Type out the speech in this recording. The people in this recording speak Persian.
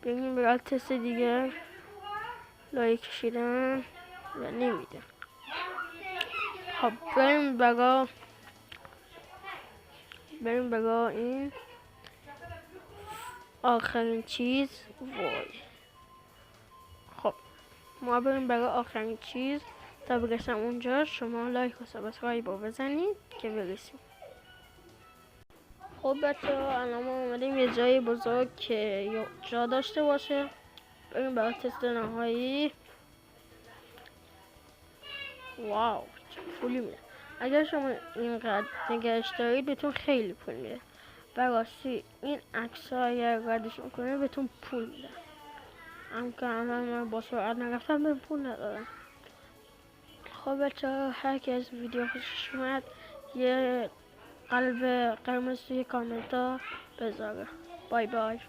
بریم برای تست دیگه. لایک کشیدن و نمیده. خب بریم برای این آخرین چیز. وای. خب ما بریم برای آخرین چیز. تا برسم اونجا شما لایک و سابسکرایب رو بزنید که برسیم. خب بچه ها الان ما اومدیم یه جای بزرگ که جا داشته باشه. بریم برای تست نهایی. واو چه پولی میده. اگر شما اینقدر نگهش دارید بهتون خیلی پول میده. براستی این عکس ها اگر ردش میکنه بهتون پول میده. هم که من با سرعت نرفتم به پول ندادم. خب بچه ها هر کی از ویدیو خوشش اومد یه قلب قرمز توی کامنت ها بذاره. بای بای.